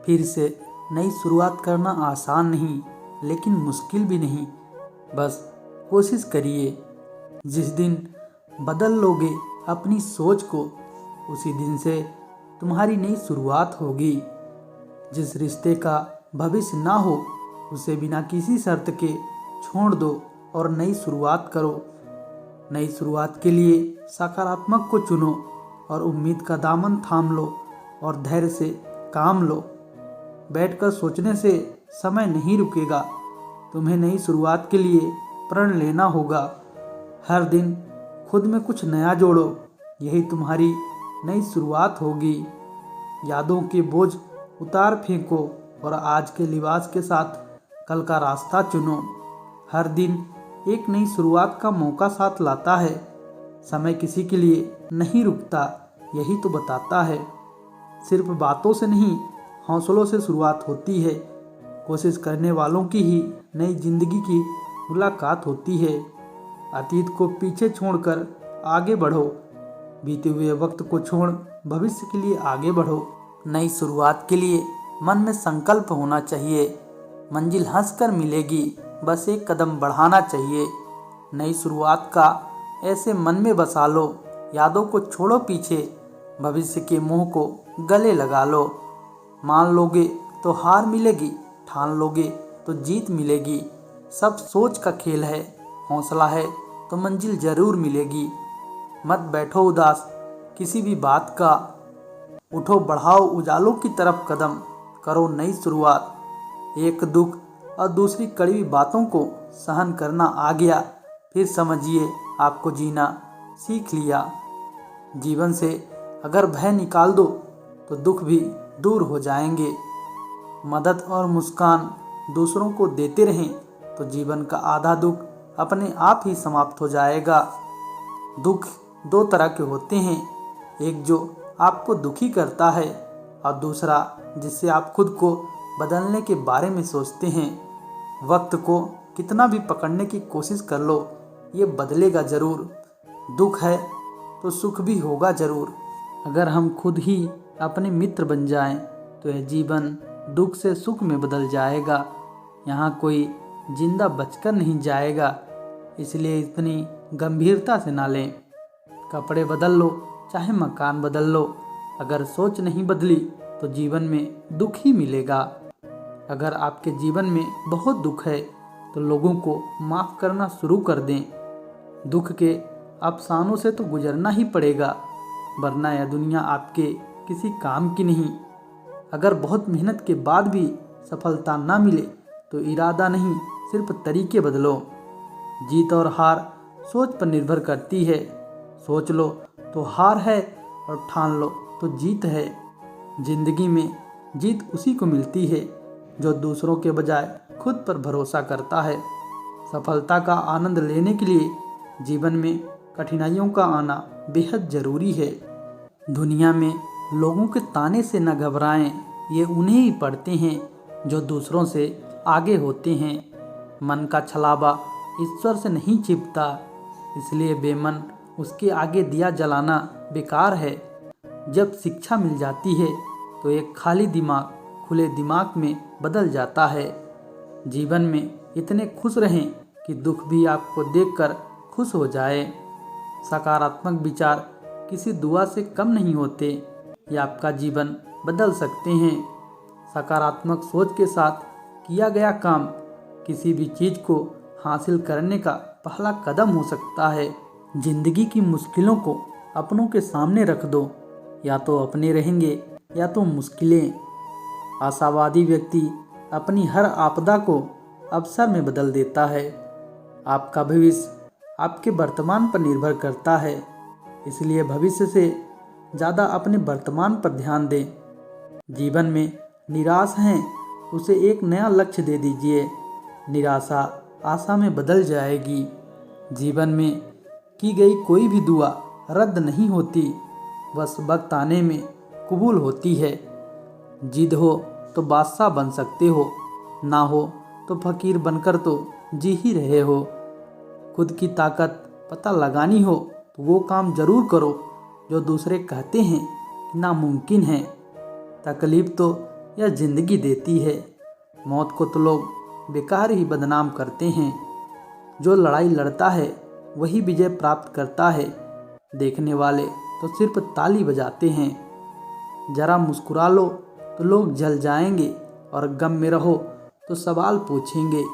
फिर से नई शुरुआत करना आसान नहीं, लेकिन मुश्किल भी नहीं। बस कोशिश करिए। जिस दिन बदल लोगे अपनी सोच को, उसी दिन से तुम्हारी नई शुरुआत होगी। जिस रिश्ते का भविष्य ना हो, उसे बिना किसी शर्त के छोड़ दो और नई शुरुआत करो। नई शुरुआत के लिए सकारात्मक को चुनो और उम्मीद का दामन थाम लो और धैर्य से काम लो। बैठकर सोचने से समय नहीं रुकेगा। तुम्हें नई शुरुआत के लिए प्रण लेना होगा। हर दिन खुद में कुछ नया जोड़ो, यही तुम्हारी नई शुरुआत होगी। यादों के बोझ उतार फेंको और आज के लिबास के साथ कल का रास्ता चुनो। हर दिन एक नई शुरुआत का मौका साथ लाता है। समय किसी के लिए नहीं रुकता, यही तो बताता है। सिर्फ बातों से नहीं, हौसलों से शुरुआत होती है। कोशिश करने वालों की ही नई जिंदगी की मुलाकात होती है। अतीत को पीछे छोड़कर आगे बढ़ो। बीते हुए वक्त को छोड़ भविष्य के लिए आगे बढ़ो। नई शुरुआत के लिए मन में संकल्प होना चाहिए। मंजिल हंसकर मिलेगी, बस एक कदम बढ़ाना चाहिए। नई शुरुआत का ऐसे मन में बसा लो, यादों को छोड़ो पीछे, भविष्य के मोह को गले लगा लो। मान लोगे तो हार मिलेगी, ठान लोगे तो जीत मिलेगी। सब सोच का खेल है, हौसला है तो मंजिल जरूर मिलेगी। मत बैठो उदास किसी भी बात का, उठो बढ़ाओ उजालों की तरफ कदम, करो नई शुरुआत। एक दुख और दूसरी कड़वी बातों को सहन करना आ गया, फिर समझिए आपको जीना सीख लिया। जीवन से अगर भय निकाल दो तो दुख भी दूर हो जाएंगे। मदद और मुस्कान दूसरों को देते रहें तो जीवन का आधा दुख अपने आप ही समाप्त हो जाएगा। दुख दो तरह के होते हैं, एक जो आपको दुखी करता है और दूसरा जिससे आप खुद को बदलने के बारे में सोचते हैं। वक्त को कितना भी पकड़ने की कोशिश कर लो, ये बदलेगा ज़रूर। दुख है तो सुख भी होगा ज़रूर। अगर हम खुद ही अपने मित्र बन जाएं तो यह जीवन दुख से सुख में बदल जाएगा। यहाँ कोई जिंदा बचकर नहीं जाएगा, इसलिए इतनी गंभीरता से ना लें। कपड़े बदल लो चाहे मकान बदल लो, अगर सोच नहीं बदली तो जीवन में दुख ही मिलेगा। अगर आपके जीवन में बहुत दुख है तो लोगों को माफ़ करना शुरू कर दें। दुख के अफसानों से तो गुजरना ही पड़ेगा, वरना यह दुनिया आपके किसी काम की नहीं। अगर बहुत मेहनत के बाद भी सफलता ना मिले तो इरादा नहीं, सिर्फ तरीके बदलो। जीत और हार सोच पर निर्भर करती है। सोच लो तो हार है और ठान लो तो जीत है। जिंदगी में जीत उसी को मिलती है जो दूसरों के बजाय खुद पर भरोसा करता है। सफलता का आनंद लेने के लिए जीवन में कठिनाइयों का आना बेहद ज़रूरी है। दुनिया में लोगों के ताने से न घबराएं, ये उन्हें ही पड़ते हैं जो दूसरों से आगे होते हैं। मन का छलावा ईश्वर से नहीं छिपता, इसलिए बेमन उसके आगे दिया जलाना बेकार है। जब शिक्षा मिल जाती है तो एक खाली दिमाग खुले दिमाग में बदल जाता है। जीवन में इतने खुश रहें कि दुख भी आपको देखकर खुश हो जाए। सकारात्मक विचार किसी दुआ से कम नहीं होते, ये आपका जीवन बदल सकते हैं। सकारात्मक सोच के साथ किया गया काम किसी भी चीज़ को हासिल करने का पहला कदम हो सकता है। जिंदगी की मुश्किलों को अपनों के सामने रख दो, या तो अपने रहेंगे या तो मुश्किलें। आशावादी व्यक्ति अपनी हर आपदा को अवसर में बदल देता है। आपका भविष्य आपके वर्तमान पर निर्भर करता है, इसलिए भविष्य से ज़्यादा अपने वर्तमान पर ध्यान दें। जीवन में निराश हैं उसे एक नया लक्ष्य दे दीजिए, निराशा आशा में बदल जाएगी। जीवन में की गई कोई भी दुआ रद्द नहीं होती, बस वक्त आने में कबूल होती है। जिद हो तो बादशाह बन सकते हो, ना हो तो फकीर बनकर तो जी ही रहे हो। खुद की ताकत पता लगानी हो तो वो काम ज़रूर करो जो दूसरे कहते हैं कि नामुमकिन है। तकलीफ़ तो या जिंदगी देती है। मौत को तो लोग बेकार ही बदनाम करते हैं। जो लड़ाई लड़ता है वही विजय प्राप्त करता है। देखने वाले तो सिर्फ ताली बजाते हैं। जरा मुस्कुरा लो तो लोग जल जाएंगे और गम में रहो तो सवाल पूछेंगे।